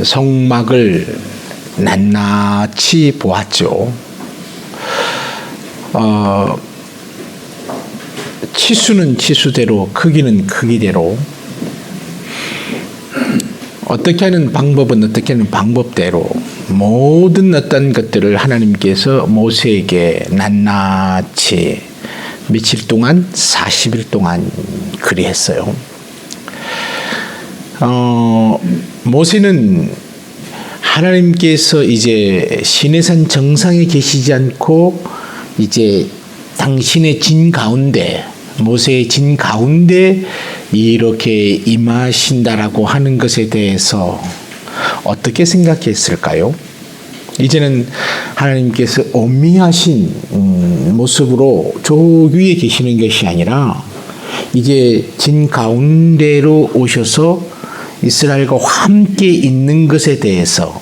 성막을 낱낱이 보았죠. 치수는 치수대로, 크기는 크기대로, 어떻게 하는 방법은 어떻게 하는 방법대로 모든 어떤 것들을 하나님께서 모세에게 낱낱이 며칠 동안 40일 동안 그리했어요. 모세는 하나님께서 이제 시내산 정상에 계시지 않고 이제 당신의 진 가운데, 모세의 진 가운데 이렇게 임하신다라고 하는 것에 대해서 어떻게 생각했을까요? 이제는 하나님께서 엄미하신 모습으로 저 위에 계시는 것이 아니라 이제 진 가운데로 오셔서 이스라엘과 함께 있는 것에 대해서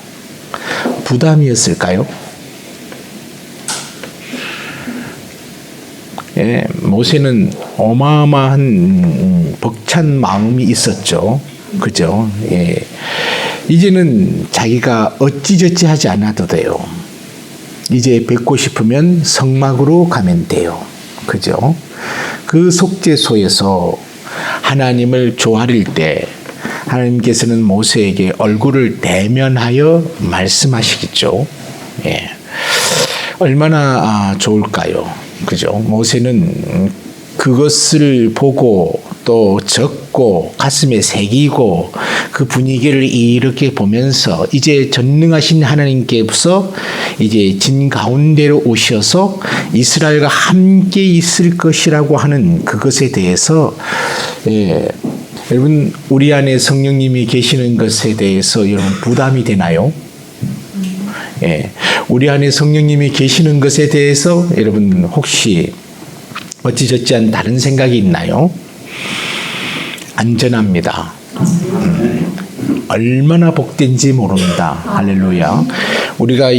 부담이었을까요? 예, 모세는 어마어마한 벅찬 마음이 있었죠. 그죠? 예. 이제는 자기가 어찌저찌 하지 않아도 돼요. 이제 뵙고 싶으면 성막으로 가면 돼요. 그죠? 그 속죄소에서 하나님을 조아릴 때 하나님께서는 모세에게 얼굴을 대면하여 말씀하시겠죠. 예. 얼마나 좋을까요? 그죠? 모세는 그것을 보고 또 적고 가슴에 새기고 그 분위기를 이렇게 보면서 이제 전능하신 하나님께서 이제 진 가운데로 오셔서 이스라엘과 함께 있을 것이라고 하는 그것에 대해서, 예, 여러분 우리 안에 성령님이 계시는 것에 대해서 여러분 부담이 되나요? 예, 우리 안에 성령님이 계시는 것에 대해서 여러분 혹시 어찌저찌한 다른 생각이 있나요? 안전합니다. 얼마나 복된지 모릅니다. 할렐루야. 우리가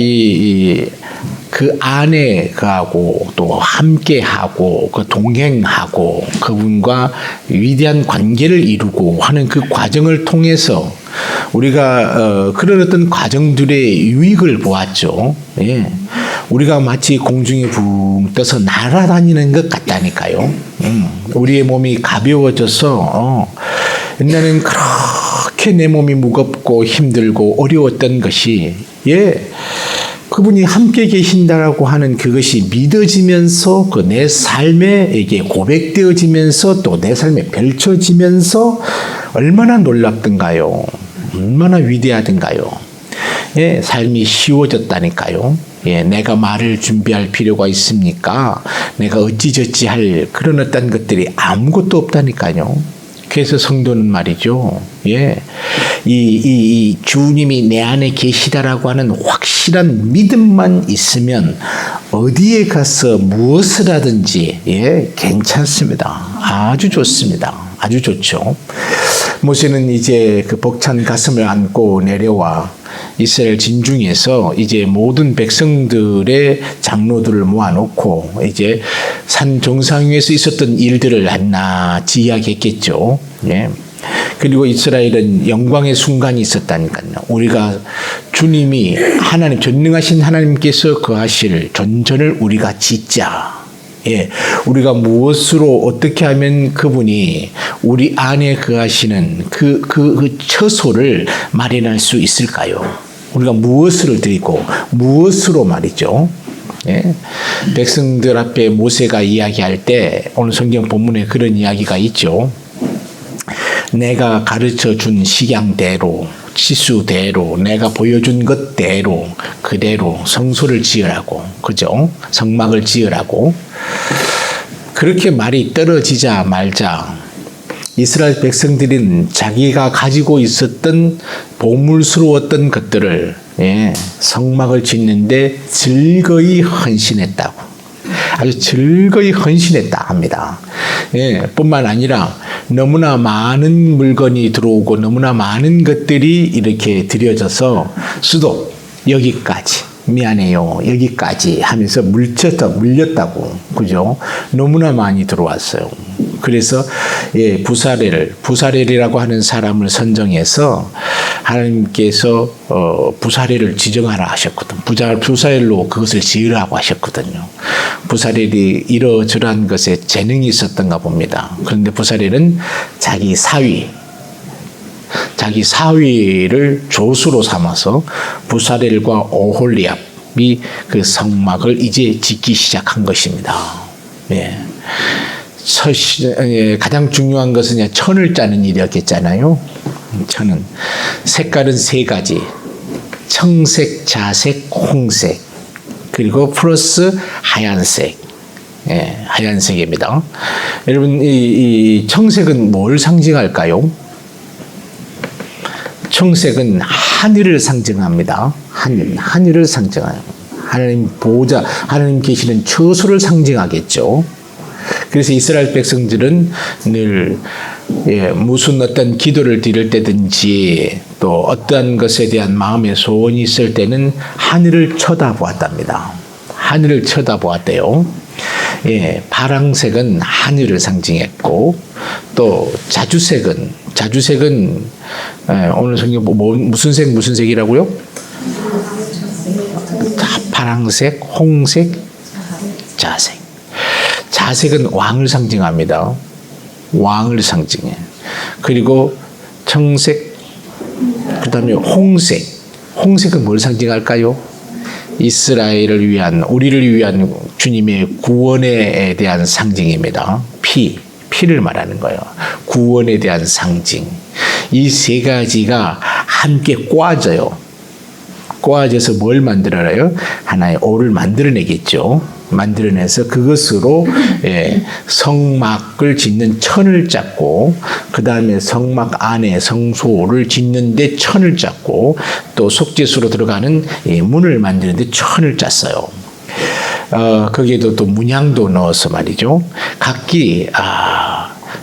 그 안에 그하고 또 함께하고 그 동행하고 그분과 위대한 관계를 이루고 하는 그 과정을 통해서 우리가 그런 어떤 과정들의 유익을 보았죠. 예. 우리가 마치 공중에 붕 떠서 날아다니는 것 같다니까요. 우리의 몸이 가벼워져서 옛날에는 그렇게 내 몸이 무겁고 힘들고 어려웠던 것이, 예, 그분이 함께 계신다라고 하는 그것이 믿어지면서 그 내 삶에 이게 고백되어지면서 또 내 삶에 펼쳐지면서 얼마나 놀랍던가요? 얼마나 위대하던가요? 예, 삶이 쉬워졌다니까요. 예, 내가 말을 준비할 필요가 있습니까? 내가 어찌저찌 할 그런 어떤 것들이 아무것도 없다니까요. 그래서 성도는 말이죠. 예, 이 주님이 내 안에 계시다라고 하는 확실한 믿음만 있으면 어디에 가서 무엇을 하든지, 예, 괜찮습니다. 아주 좋습니다. 아주 좋죠. 모세는 이제 그 벅찬 가슴을 안고 내려와 이스라엘 진중에서 이제 모든 백성들의 장로들을 모아놓고 이제 산 정상 위에서 있었던 일들을 낱낱이 이야기했겠죠. 예. 그리고 이스라엘은 영광의 순간이 있었다니까요. 우리가 주님이 하나님, 전능하신 하나님께서 거하실 전전을 우리가 짓자. 예, 우리가 무엇으로 어떻게 하면 그분이 우리 안에 거하시는 그 처소를 마련할 수 있을까요? 우리가 무엇을 드리고 무엇으로 말이죠. 예, 백성들 앞에 모세가 이야기할 때 오늘 성경 본문에 그런 이야기가 있죠. 내가 가르쳐 준 식양대로, 치수대로, 내가 보여준 것대로 그대로 성소를 지으라고, 그죠? 성막을 지으라고. 그렇게 말이 떨어지자 말자 이스라엘 백성들은 자기가 가지고 있었던 보물스러웠던 것들을, 예, 성막을 짓는데 즐거이 헌신했다고. 아주 즐거이 헌신했다 합니다. 예, 뿐만 아니라 너무나 많은 물건이 들어오고 너무나 많은 것들이 이렇게 드려져서 수도 여기까지, 미안해요, 여기까지 하면서 물렸다고. 그죠? 너무나 많이 들어왔어요. 그래서 부사렐이라고 하는 사람을 선정해서 하나님께서 부사렐을 지정하라 하셨거든. 부사렐로 그것을 지으라고 하셨거든요. 부사렐이 이러저러한 것에 재능이 있었던가 봅니다. 그런데 부사렐은 자기 사위를 조수로 삼아서 부사렐과 오홀리압이 그 성막을 이제 짓기 시작한 것입니다. 예. 가장 중요한 것은 천을 짜는 일이었겠잖아요. 천은 색깔은 세 가지: 청색, 자색, 홍색, 그리고 플러스 하얀색. 하얀색입니다. 여러분, 이 청색은 뭘 상징할까요? 청색은 하늘을 상징합니다. 하늘을 상징해요. 하나님 보호자, 하나님 계시는 처소를 상징하겠죠. 그래서 이스라엘 백성들은 늘 무슨 어떤 기도를 드릴 때든지 또 어떠한 것에 대한 마음의 소원이 있을 때는 하늘을 쳐다보았답니다. 하늘을 쳐다보았대요. 파랑색은 하늘을 상징했고, 또 자주색은 오늘 성경 무슨 색이라고요? 파랑색, 홍색, 자색. 자색은 왕을 상징합니다. 왕을 상징해. 그리고 청색, 그 다음에 홍색. 홍색은 뭘 상징할까요? 이스라엘을 위한, 우리를 위한 주님의 구원에 대한 상징입니다. 피를 말하는 거예요. 구원에 대한 상징. 이 세 가지가 함께 꼬아져서 뭘 만들어요? 하나의 오를 만들어내겠죠. 만들어내서 그것으로 성막을 짓는 천을 짰고, 그 다음에 성막 안에 성소를 짓는데 천을 짰고, 또 속죄소로 들어가는 문을 만드는데 천을 짰어요. 거기에도 또 문양도 넣어서 말이죠. 각기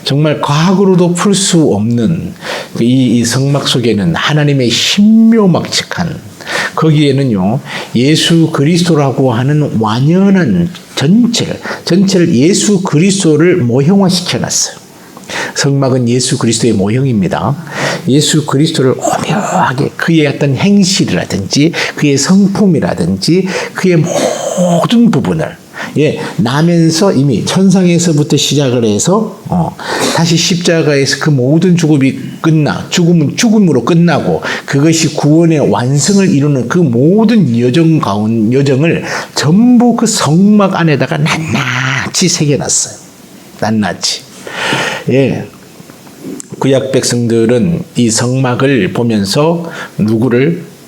정말 과학으로도 풀 수 없는 이 성막 속에는 하나님의 신묘막측한, 거기에는요 예수 그리스도라고 하는 완연한 전체를 예수 그리스도를 모형화시켜 놨어요. 성막은 예수 그리스도의 모형입니다. 예수 그리스도를 오묘하게 그의 어떤 행실이라든지 그의 성품이라든지 그의 모든 부분을 나면서 이미 천상에서부터 시작을 해서 다시 십자가에서 그 모든 죽음이 죽음으로 끝나고 그것이 구원의 완성을 이루는 그 모든 여정을 전부 그 성막 안에다가 낱낱이 새겨놨어요. 낱낱이. 구약 백성들은 이 성막을 보면서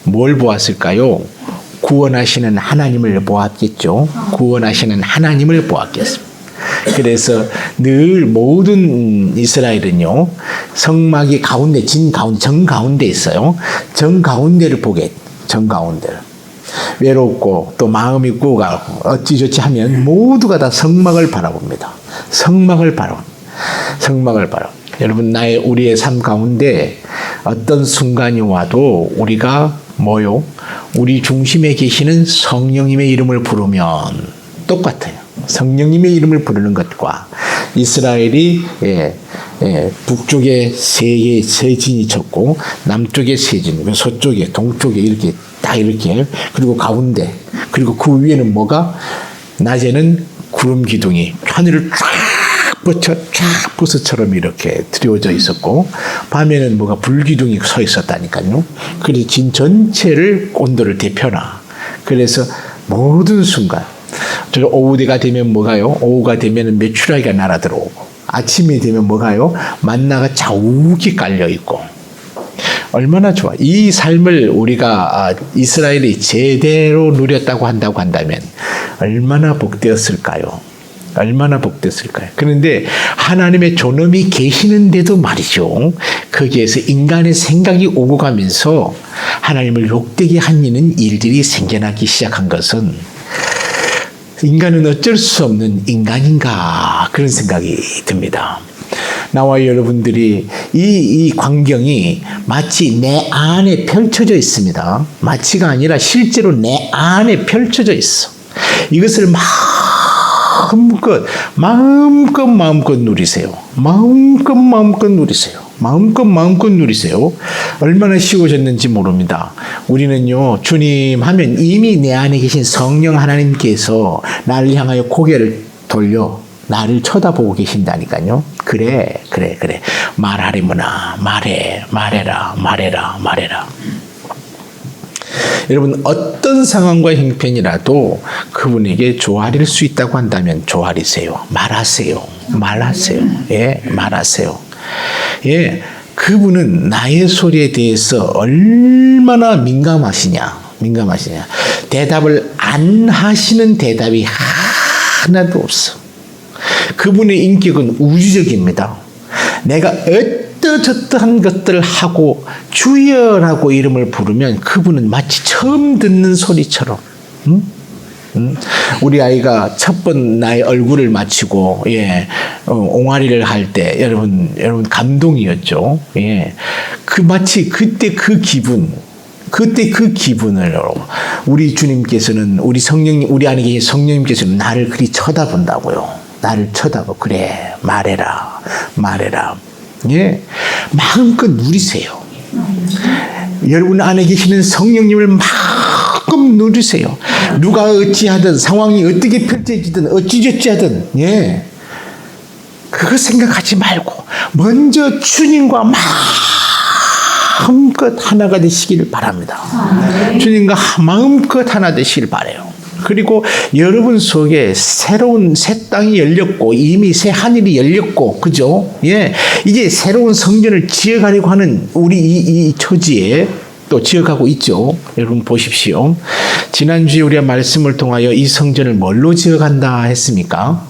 뭘 보았을까요? 구원하시는 하나님을 보았겠죠. 구원하시는 하나님을 보았겠습니다. 그래서 늘 모든 이스라엘은요, 성막이 정 가운데 있어요. 정 가운데를 정가운데를. 외롭고 또 마음이 꾸가고 어찌저찌 하면 모두가 다 성막을 바라봅니다. 성막을 바라. 여러분, 우리의 삶 가운데 어떤 순간이 와도 우리가 우리 중심에 계시는 성령님의 이름을 부르면 똑같아요. 성령님의 이름을 부르는 것과 이스라엘이 북쪽에 세 진이 쳤고 남쪽에 세 진, 서쪽에 동쪽에 이렇게 그리고 가운데, 그리고 그 위에는 낮에는 구름 기둥이 하늘을 쫙 버섯처럼 이렇게 드리워져 있었고, 밤에는 불기둥이 서 있었다니까요. 그래서 진 전체를 온도를 대표나. 그래서 모든 순간, 오후가 되면 오후가 되면 메추라기가 날아들어오고, 아침이 되면 만나가 자욱이 깔려 있고, 얼마나 좋아. 이 삶을 우리가 이스라엘이 제대로 누렸다고 한다면 얼마나 복되었을까요? 그런데 하나님의 존엄이 계시는데도 말이죠, 거기에서 인간의 생각이 오고 가면서 하나님을 욕되게 하는 일들이 생겨나기 시작한 것은 인간은 어쩔 수 없는 인간인가, 그런 생각이 듭니다. 나와 여러분들이 이 광경이 마치 내 안에 펼쳐져 있습니다. 마치가 아니라 실제로 내 안에 펼쳐져 있어. 이것을 마음껏 누리세요. 마음껏 누리세요. 얼마나 쉬워졌는지 모릅니다. 우리는요, 주님 하면 이미 내 안에 계신 성령 하나님께서 나를 향하여 고개를 돌려 나를 쳐다보고 계신다니까요. 그래. 말하리구나. 말해라. 여러분, 어떤 상황과 형편이라도 그분에게 조아릴 수 있다고 한다면 조아리세요. 말하세요. 예, 말하세요. 예, 그분은 나의 소리에 대해서 얼마나 민감하시냐. 대답을 안 하시는 대답이 하나도 없어. 그분의 인격은 우주적입니다. 내가 어떠저떠한 것들을 하고 주여라고 이름을 부르면 그분은 마치 처음 듣는 소리처럼, 우리 아이가 첫 번 나의 얼굴을 맞추고 옹알이를 할 때 여러분 감동이었죠. 예, 마치 그때 그 기분을 우리 주님께서는 우리 안에 계신 성령님께서는 나를 그리 쳐다본다고요. 나를 쳐다보. 그래, 말해라. 예, 마음껏 누리세요. 여러분 안에 계시는 성령님을 마음껏 누리세요. 누가 어찌하든 상황이 어떻게 펼쳐지든 어찌저찌 하든 그거 생각하지 말고 먼저 주님과 마음껏 하나가 되시기를 바랍니다. 주님과 마음껏 하나 되시길 바라요. 그리고 여러분 속에 새로운 새 땅이 열렸고 이미 새 하늘이 열렸고, 그죠? 예, 이제 새로운 성전을 지어가려고 하는 우리 이 처지에 또 지어가고 있죠. 여러분 보십시오. 지난주에 우리가 말씀을 통하여 이 성전을 뭘로 지어간다 했습니까?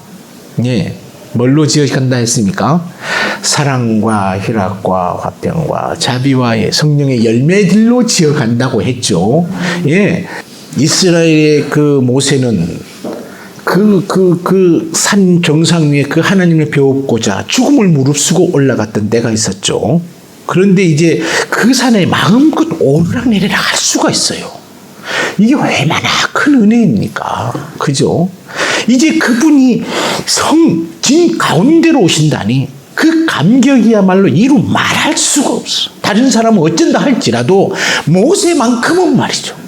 예, 뭘로 지어간다 했습니까? 사랑과 희락과 화평과 자비와 성령의 열매들로 지어간다고 했죠. 예. 이스라엘의 그 모세는 그 산 정상 위에 그 하나님을 배우고자 죽음을 무릅쓰고 올라갔던 때가 있었죠. 그런데 이제 그 산에 마음껏 오르락내리락 할 수가 있어요. 이게 얼마나 큰 은혜입니까? 그죠? 이제 그분이 진 가운데로 오신다니 그 감격이야말로 이루 말할 수가 없어. 다른 사람은 어쩐다 할지라도 모세만큼은 말이죠.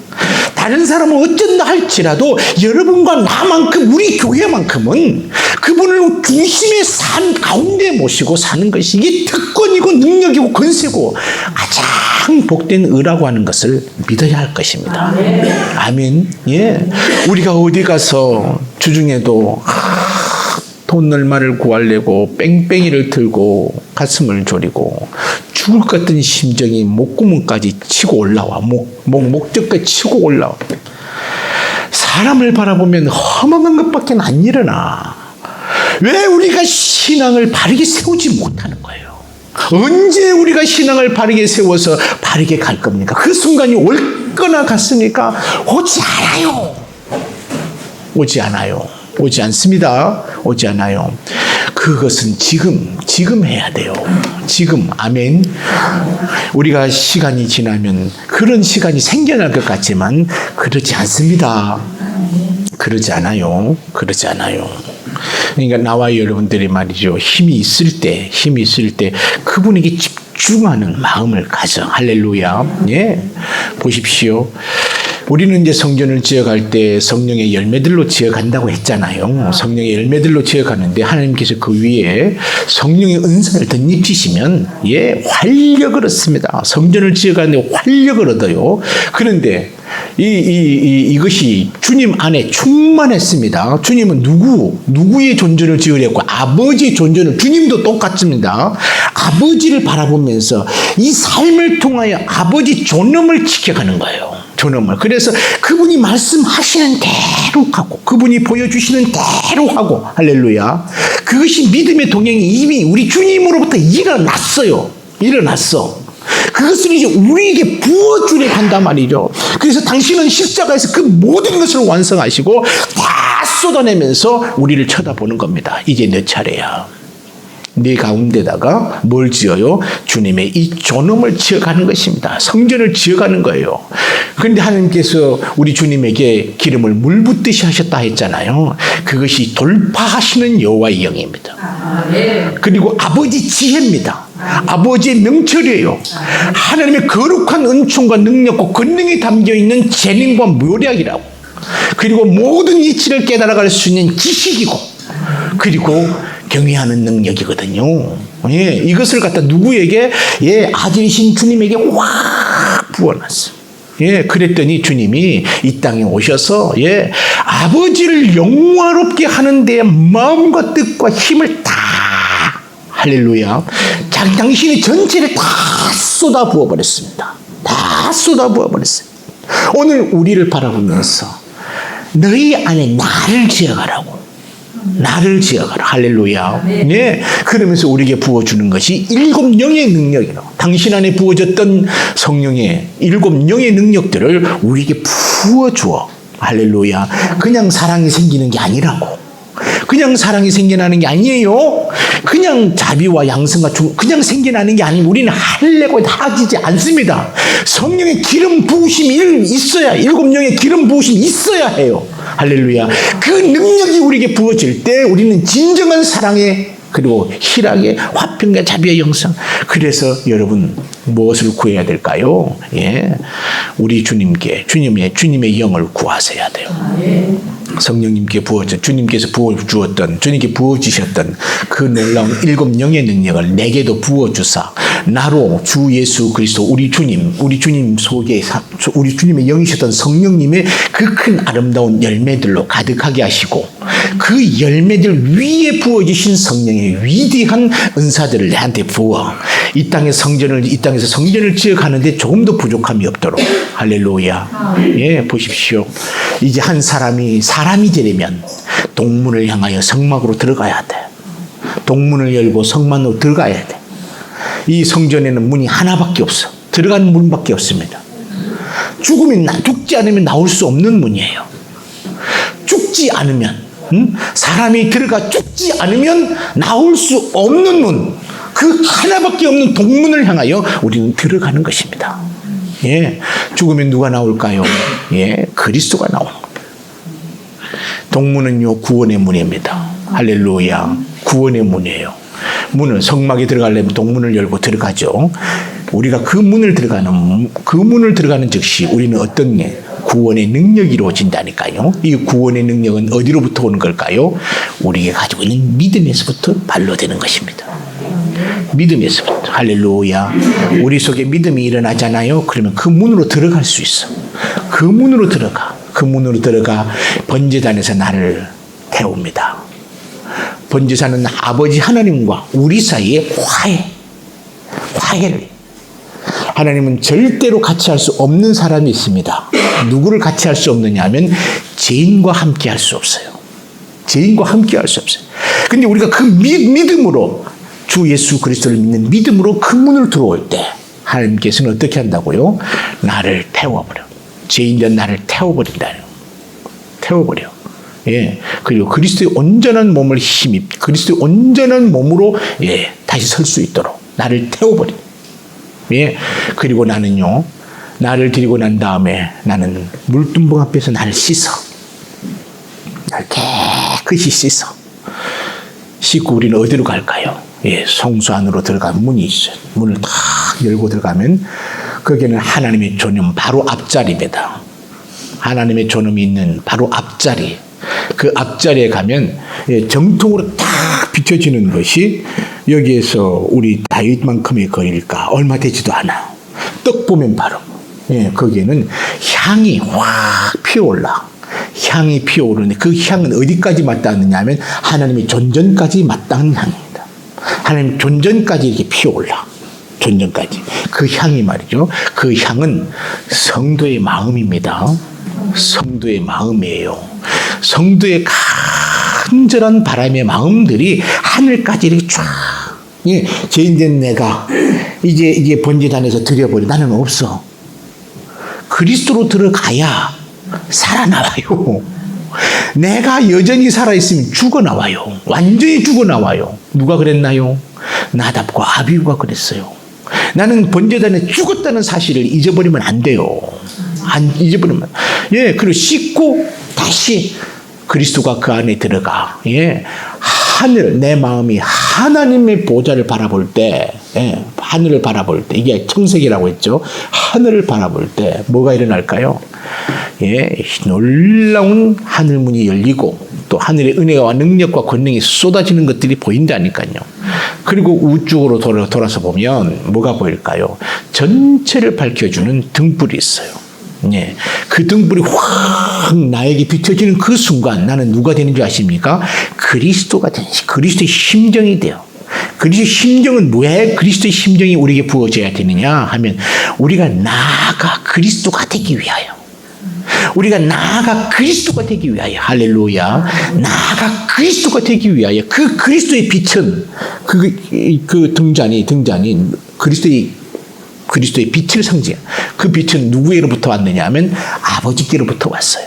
다른 사람은 어쩐다 할지라도 여러분과 나만큼, 우리 교회만큼은 그분을 중심의 산 가운데 모시고 사는 것이 이게 특권이고 능력이고 권세고 가장 복된 의라고 하는 것을 믿어야 할 것입니다. 아멘. 예, 우리가 어디 가서 주중에도 돈 얼마를 구하려고 뺑뺑이를 들고 가슴을 졸이고 죽을 것 같은 심정이 목구멍까지 치고 올라와. 목적까지 치고 올라와. 사람을 바라보면 험한 것밖에 안 일어나. 왜 우리가 신앙을 바르게 세우지 못하는 거예요? 언제 우리가 신앙을 바르게 세워서 바르게 갈 겁니까? 그 순간이 올 거나 갔으니까 오지 않습니다. 오지 않아요. 그것은 지금 해야 돼요. 지금. 아멘. 우리가 시간이 지나면 그런 시간이 생겨날 것 같지만 그렇지 않습니다. 그러지 않아요. 그러니까 나와 여러분들이 말이죠. 힘이 있을 때 그분에게 집중하는 마음을 가져. 할렐루야. 예. 보십시오. 우리는 이제 성전을 지어갈 때 성령의 열매들로 지어간다고 했잖아요. 성령의 열매들로 지어가는데 하나님께서 그 위에 성령의 은사를 덧입히시면 활력을 얻습니다. 성전을 지어가는데 활력을 얻어요. 그런데 이것이 주님 안에 충만했습니다. 주님은 누구의 존재를 지으려고? 아버지의 존재를, 주님도 똑같습니다. 아버지를 바라보면서 이 삶을 통하여 아버지 존엄을 지켜가는 거예요. 존엄을. 그래서 그분이 말씀하시는 대로 하고 그분이 보여주시는 대로 하고. 할렐루야. 그것이 믿음의 동행이 이미 우리 주님으로부터 일어났어. 그것을 이제 우리에게 부어주려 한단 말이죠. 그래서 당신은 십자가에서 그 모든 것을 완성하시고 다 쏟아내면서 우리를 쳐다보는 겁니다. 이제 내 차례야. 네 가운데다가 뭘 지어요? 주님의 이 존엄을 지어가는 것입니다. 성전을 지어가는 거예요. 그런데 하나님께서 우리 주님에게 기름을 물 붓듯이 하셨다 했잖아요. 그것이 돌파하시는 여호와의 영입니다. 그리고 아버지 지혜입니다. 아버지의 명철이에요. 하나님의 거룩한 은총과 능력과 권능이 담겨있는 재능과 묘략이라고. 그리고 모든 이치를 깨달아갈 수 있는 지식이고, 그리고 경외하는 능력이거든요. 예, 이것을 갖다 누구에게? 예, 아들이신 주님에게 확 부어놨어요. 예, 그랬더니 주님이 이 땅에 오셔서, 예, 아버지를 영화롭게 하는 데 마음과 뜻과 힘을 다, 할렐루야, 당신의 전체를 다 쏟아 부어버렸습니다. 다 쏟아 부어버렸어요. 오늘 우리를 바라보면서 너희 안에 나를 지어가라고. 나를 지어가라. 할렐루야. 네. 그러면서 우리에게 부어주는 것이 7영의 능력이라고. 당신 안에 부어졌던 성령의 7영의 능력들을 우리에게 부어주어. 할렐루야. 그냥 사랑이 생기는 게 아니라고. 그냥 사랑이 생겨나는 게 아니에요. 그냥 자비와 양성과 그냥 생겨나는 게 아니고 우리는 하려고 하지 않습니다. 성령의 기름 부으심이 있어야, 7영의 기름 부으심이 있어야 해요. 할렐루야. 그 능력이 우리에게 부어질 때 우리는 진정한 사랑의, 그리고 희락의, 화평과 자비의 영성. 그래서 여러분 무엇을 구해야 될까요? 예, 우리 주님께 주님의 영을 구하셔야 돼요. 성령님께 주님께서 부어주었던, 주님께 부어주셨던 그 놀라운 7영의 능력을 내게도 부어주사, 나로 주 예수 그리스도 우리 주님 속에 우리 주님의 영이셨던 성령님의 그 큰 아름다운 열매들로 가득하게 하시고, 그 열매들 위에 부어주신 성령의 위대한 은사들을 내한테 부어 이 땅에서 성전을 지어가는데 조금도 부족함이 없도록. 할렐루야. 예, 보십시오. 이제 한 사람이 되려면 동문을 향하여 성막으로 들어가야 돼. 동문을 열고 성막으로 들어가야 돼. 이 성전에는 문이 하나밖에 없어. 들어가는 문밖에 없습니다. 죽지 않으면 나올 수 없는 문이에요. 죽지 않으면, 사람이 들어가 죽지 않으면 나올 수 없는 문, 그 하나밖에 없는 동문을 향하여 우리는 들어가는 것입니다. 예, 죽으면 누가 나올까요? 예, 그리스도가 나오는 겁니다. 동문은요, 구원의 문입니다. 할렐루야. 구원의 문이에요. 성막에 들어가려면 동문을 열고 들어가죠. 우리가 그 문을 들어가는 즉시 우리는 어떤 게 구원의 능력이 이루어진다니까요. 이 구원의 능력은 어디로부터 오는 걸까요? 우리가 가지고 있는 믿음에서부터 발로되는 것입니다. 믿음에서부터. 할렐루야. 우리 속에 믿음이 일어나잖아요. 그러면 그 문으로 들어갈 수 있어. 그 문으로 들어가 번제단에서 나를 태웁니다. 번제사는 아버지 하나님과 우리 사이에 화해를. 하나님은 절대로 같이 할 수 없는 사람이 있습니다. 누구를 같이 할 수 없느냐 하면 죄인과 함께 할 수 없어요. 근데 우리가 그 믿음으로, 주 예수 그리스도를 믿는 믿음으로 그 문을 들어올 때 하나님께서는 어떻게 한다고요? 나를 태워버려. 죄인된 나를 태워버린다는. 태워버려. 예. 그리고 그리스도의 온전한 몸을 그리스도의 온전한 몸으로, 예, 다시 설 수 있도록 나를 태워버려. 예. 그리고 나는요, 나를 드리고 난 다음에 나는 물두멍 앞에서 나를 씻어. 나를 깨끗이 씻고 우리는 어디로 갈까요? 예, 성소 안으로 들어가면 문이 있어요. 문을 딱 열고 들어가면 거기는 하나님의 존엄 바로 앞자리입니다. 하나님의 존엄이 있는 바로 앞자리. 그 앞자리에 가면, 예, 정통으로 딱 비춰지는 것이, 여기에서 우리 다윗만큼의 거리일까? 얼마 되지도 않아. 떡 보면 바로, 예, 거기에는 향이 확 피어올라. 향이 피어오르는데 그 향은 어디까지 맞닿느냐 하면 하나님의 존전까지 맞닿는 향입니다. 하나님 존전까지 이렇게 피어올라. 존전까지. 그 향이 말이죠. 그 향은 성도의 마음입니다. 성도의 마음이에요. 성도의 간절한 바람의 마음들이 하늘까지 이렇게 쫙. 예, 죄인된 내가 이제 번제단에서 드려버려. 나는 없어. 그리스도로 들어가야 살아나와요. 내가 여전히 살아있으면 죽어나와요. 완전히 죽어나와요. 누가 그랬나요? 나답과 아비후가 그랬어요. 나는 번제단에 죽었다는 사실을 잊어버리면 안 돼요. 안 잊어버리면. 예, 그리고 씻고 다시 그리스도가 그 안에 들어가. 예, 하늘, 내 마음이 하나님의 보좌를 바라볼 때, 예, 하늘을 바라볼 때, 이게 청색이라고 했죠. 하늘을 바라볼 때 뭐가 일어날까요? 예, 놀라운 하늘문이 열리고 또 하늘의 은혜와 능력과 권능이 쏟아지는 것들이 보인다니까요. 그리고 우측으로 돌아서 보면 뭐가 보일까요? 전체를 밝혀주는 등불이 있어요. 예, 그 등불이 확 나에게 비춰지는 그 순간 나는 누가 되는 줄 아십니까? 그리스도가 되는, 그리스도의 심정이 돼요. 그리스도의 심정은 왜 그리스도의 심정이 우리에게 부어져야 되느냐 하면 우리가 나아가 그리스도가 되기 위하여, 우리가 나아가 그리스도가 되기 위하여, 할렐루야, 나아가 그리스도가 되기 위하여 그 그리스도의 빛은 그 등잔이 그리스도의 빛을 상징해. 그 빛은 누구에게로부터 왔느냐 하면 아버지께로부터 왔어요.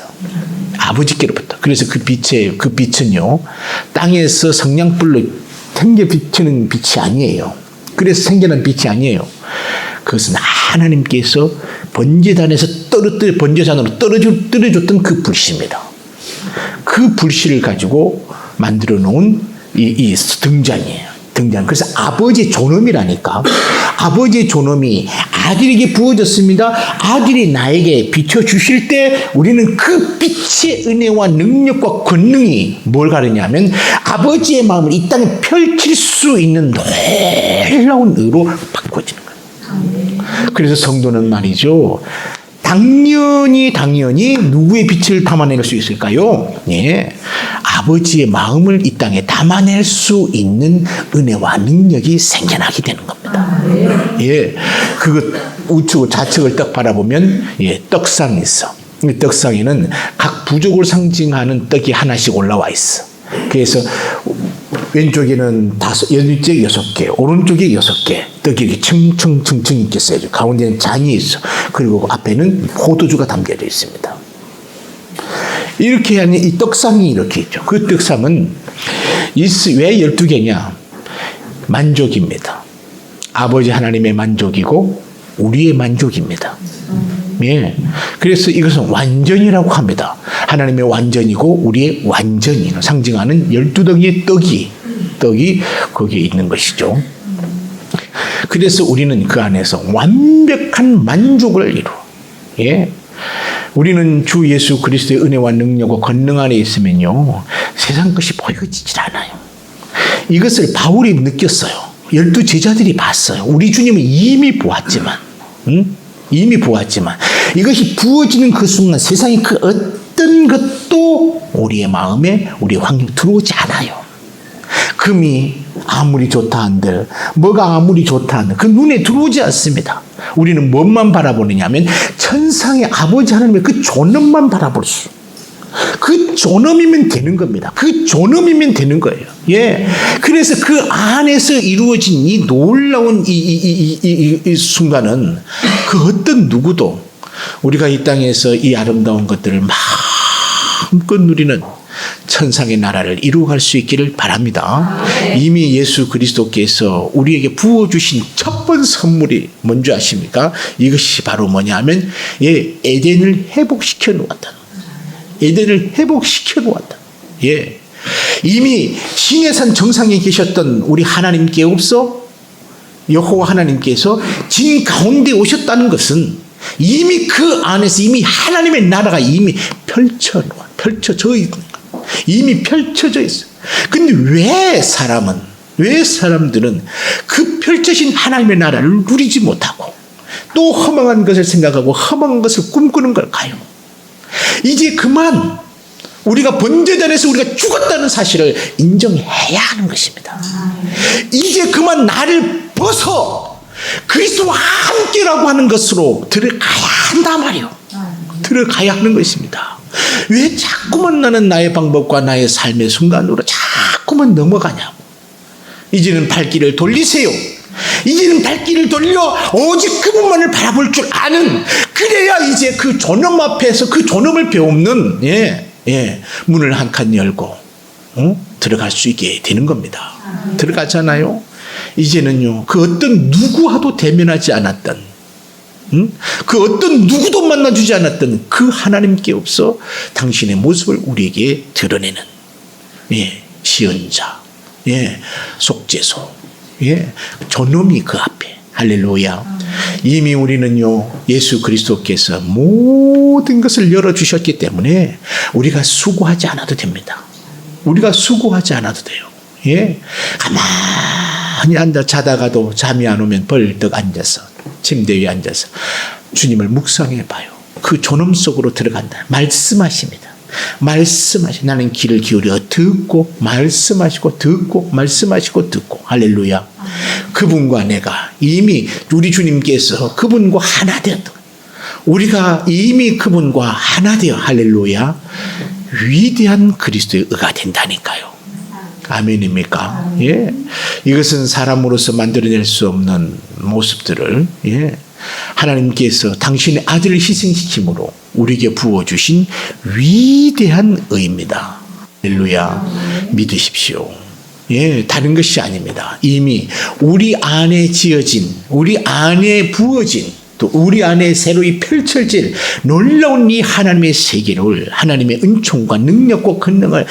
아버지께로부터. 그래서 그 빛은요, 땅에서 성냥불로 생겨 비치는 빛이 아니에요. 그래서 생겨난 빛이 아니에요. 그것은 하나님께서 번제단에서 번제단으로 떨어졌던 그 불씨입니다. 그 불씨를 가지고 만들어 놓은 이 등잔이에요. 등잔. 그래서 아버지의 존엄이라니까. 아버지의 존엄이 아들에게 부어졌습니다. 아들이 나에게 비춰주실 때 우리는 그 빛의 은혜와 능력과 권능이 뭘 가르냐면 아버지의 마음을 이 땅에 펼칠 수 있는 놀라운 의로 바꿔지는 거예요. 그래서 성도는 말이죠, 당연히 누구의 빛을 담아낼 수 있을까요? 예, 아버지의 마음을 이 땅에 담아낼 수 있는 은혜와 능력이 생겨나게 되는 겁니다. 예, 그것 우측 좌측을 딱 바라보면 예, 떡상이 있어. 이 떡상에는 각 부족을 상징하는 떡이 하나씩 올라와 있어. 그래서 왼쪽에는 6개, 오른쪽에 6개 떡이 이렇게 층층 있겠어요. 가운데는 잔이 있어. 그리고 앞에는 포도주가 담겨져 있습니다. 이렇게 하는 이 떡상이 이렇게 있죠. 그 떡상은 왜 12개냐? 만족입니다. 아버지 하나님의 만족이고 우리의 만족입니다. 예. 그래서 이것은 완전이라고 합니다. 하나님의 완전이고 우리의 완전이 상징하는 12덩이의 떡이 거기에 있는 것이죠. 그래서 우리는 그 안에서 완벽한 만족을 이루어. 예. 우리는 주 예수 그리스도의 은혜와 능력과 권능 안에 있으면요, 세상 것이 보여지질 않아요. 이것을 바울이 느꼈어요. 12제자들이 봤어요. 우리 주님은 이미 보았지만, 이것이 부어지는 그 순간 세상의 그 어떤 것도 우리의 마음에, 우리의 환경에 들어오지 않아요. 금이 아무리 좋다 한들, 뭐가 아무리 좋다 한들 그 눈에 들어오지 않습니다. 우리는 무엇만 바라보느냐 하면 천상의 아버지 하나님의 그 존엄만 바라볼 수, 그 존엄이면 되는 겁니다. 그 존엄이면 되는 거예요. 예. 그래서 그 안에서 이루어진 이 놀라운 이 순간은 그 어떤 누구도 우리가 이 땅에서 이 아름다운 것들을 마음껏 누리는 천상의 나라를 이루어갈 수 있기를 바랍니다. 이미 예수 그리스도께서 우리에게 부어주신 첫 번째 선물이 뭔지 아십니까? 이것이 바로 뭐냐 하면 에덴을 회복시켜 놓았다. 에덴을 회복시켜 놓았다. 예. 이미 시내산 정상에 계셨던 우리 하나님께서, 여호와 하나님께서 진 가운데 오셨다는 것은 이미 그 안에서 이미 하나님의 나라가 이미 펼쳐져 있는 거예요. 이미 펼쳐져 있어요. 근데 왜 사람들은 그 펼쳐진 하나님의 나라를 누리지 못하고 또 허망한 것을 생각하고 허망한 것을 꿈꾸는 걸까요? 이제 그만 우리가 번제단에서 우리가 죽었다는 사실을 인정해야 하는 것입니다. 이제 그만 나를 벗어 그리스도와 함께라고 하는 것으로 들어가야 한단 말이에요. 들어가야 하는 것입니다. 왜 자꾸만 나는 나의 방법과 나의 삶의 순간으로 자꾸만 넘어가냐고. 이제는 발길을 돌리세요. 이제는 발길을 돌려 오직 그분만을 바라볼 줄 아는, 그래야 이제 그 존엄 앞에서 그 존엄을 배우는 문을 한 칸 열고 들어갈 수 있게 되는 겁니다. 들어가잖아요. 이제는요, 그 어떤 누구와도 대면하지 않았던, 그 어떤 누구도 만나주지 않았던 그 하나님께 없어 당신의 모습을 우리에게 드러내는, 시언자, 속죄소, 존엄이 그 앞에. 할렐루야. 이미 우리는요, 예수 그리스도께서 모든 것을 열어주셨기 때문에 우리가 수고하지 않아도 됩니다. 우리가 수고하지 않아도 돼요. 가만히 앉아 자다가도 잠이 안 오면 벌떡 앉아서 침대 위에 앉아서 주님을 묵상해 봐요. 그 존엄 속으로 들어간다. 말씀하십니다. 나는 귀를 기울여 듣고 말씀하시고 듣고 말씀하시고 듣고. 할렐루야. 그분과 내가 이미 우리 주님께서 그분과 하나 되었다. 우리가 이미 그분과 하나 되어 할렐루야 위대한 그리스도의 의가 된다니까요. 아멘입니까? 이것은 사람으로서 만들어낼 수 없는 모습들을 하나님께서 당신의 아들을 희생시킴으로 우리에게 부어주신 위대한 의입니다. 할렐루야. 믿으십시오. 다른 것이 아닙니다. 이미 우리 안에 지어진, 우리 안에 부어진, 또 우리 안에 새로이 펼쳐질 놀라운 이 하나님의 세계를, 하나님의 은총과 능력과 권능을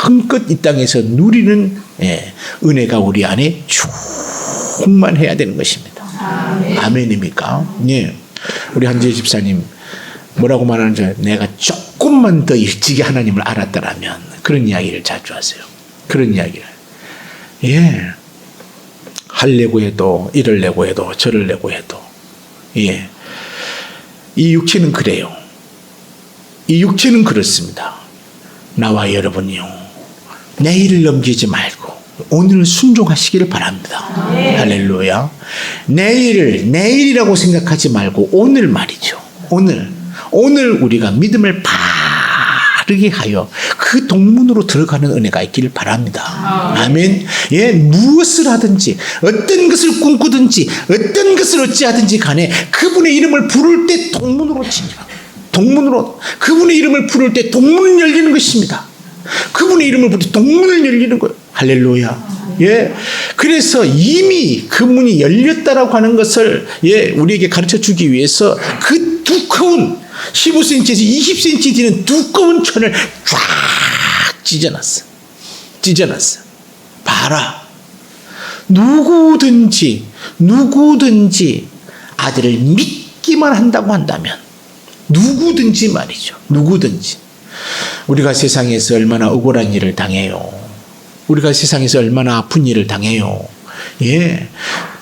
마음껏 이 땅에서 누리는 은혜가 우리 안에 충만해야 되는 것입니다. 아멘입니까? 우리 한재 집사님 뭐라고 말하는지, 내가 조금만 더 일찍이 하나님을 알았더라면, 그런 이야기를 자주 하세요. 그런 이야기를. 하려고 해도, 이러려고 해도, 저러려고 해도. 이 육체는 그래요. 이 육체는 그렇습니다. 나와 여러분이요, 내일을 넘기지 말고 오늘을 순종하시기를 바랍니다. 할렐루야. 내일이라고 생각하지 말고 오늘 말이죠. 오늘 우리가 믿음을 바르게 하여 그 동문으로 들어가는 은혜가 있기를 바랍니다. 아멘. 무엇을 하든지, 어떤 것을 꿈꾸든지, 어떤 것을 어찌하든지 간에 그분의 이름을 부를 때 동문으로 진입하고, 그분의 이름을 부를 때 동문을 열리는 것입니다. 그분의 이름을 부를 때 동문을 열리는 거예요. 할렐루야. 그래서 이미 그 문이 열렸다라고 하는 것을 우리에게 가르쳐 주기 위해서 그 두꺼운 15cm에서 20cm 되는 두꺼운 천을 쫙 찢어놨어. 봐라. 누구든지 아들을 믿기만 한다고 한다면, 누구든지 말이죠. 누구든지. 우리가 세상에서 얼마나 억울한 일을 당해요. 우리가 세상에서 얼마나 아픈 일을 당해요.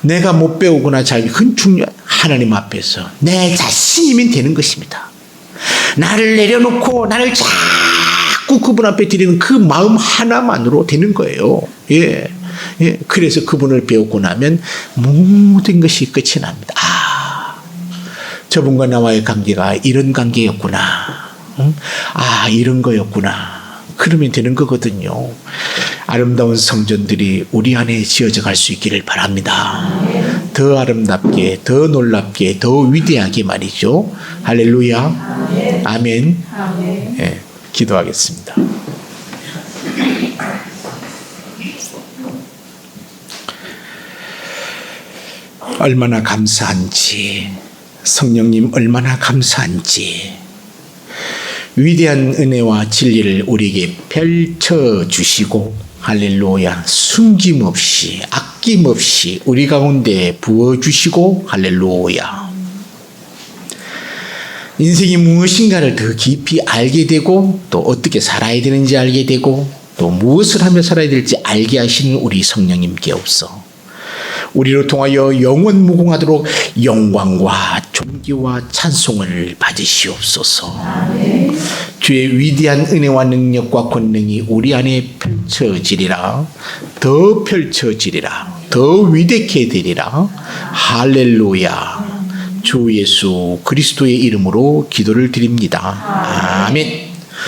내가 못 배우거나 그건 중요한, 하나님 앞에서 내 자신이면 되는 것입니다. 나를 내려놓고 나를 자꾸 그분 앞에 드리는 그 마음 하나만으로 되는 거예요. 그래서 그분을 배우고 나면 모든 것이 끝이 납니다. 저분과 나와의 관계가 이런 관계였구나. 이런 거였구나. 그러면 되는 거거든요. 아름다운 성전들이 우리 안에 지어져 갈 수 있기를 바랍니다. 더 아름답게, 더 놀랍게, 더 위대하게 말이죠. 할렐루야. 아멘. 기도하겠습니다. 얼마나 감사한지, 성령님 얼마나 감사한지, 위대한 은혜와 진리를 우리에게 펼쳐주시고, 할렐루야, 숨김없이 아낌없이 우리 가운데 부어주시고, 할렐루야, 인생이 무엇인가를 더 깊이 알게 되고, 또 어떻게 살아야 되는지 알게 되고, 또 무엇을 하며 살아야 될지 알게 하시는 우리 성령님께 없어 우리로 통하여 영원 무궁하도록 영광과 존귀와 찬송을 받으시옵소서. 주의 위대한 은혜와 능력과 권능이 우리 안에 펼쳐지리라. 더 펼쳐지리라. 더 위대케 되리라. 할렐루야. 주 예수 그리스도의 이름으로 기도를 드립니다. 아멘.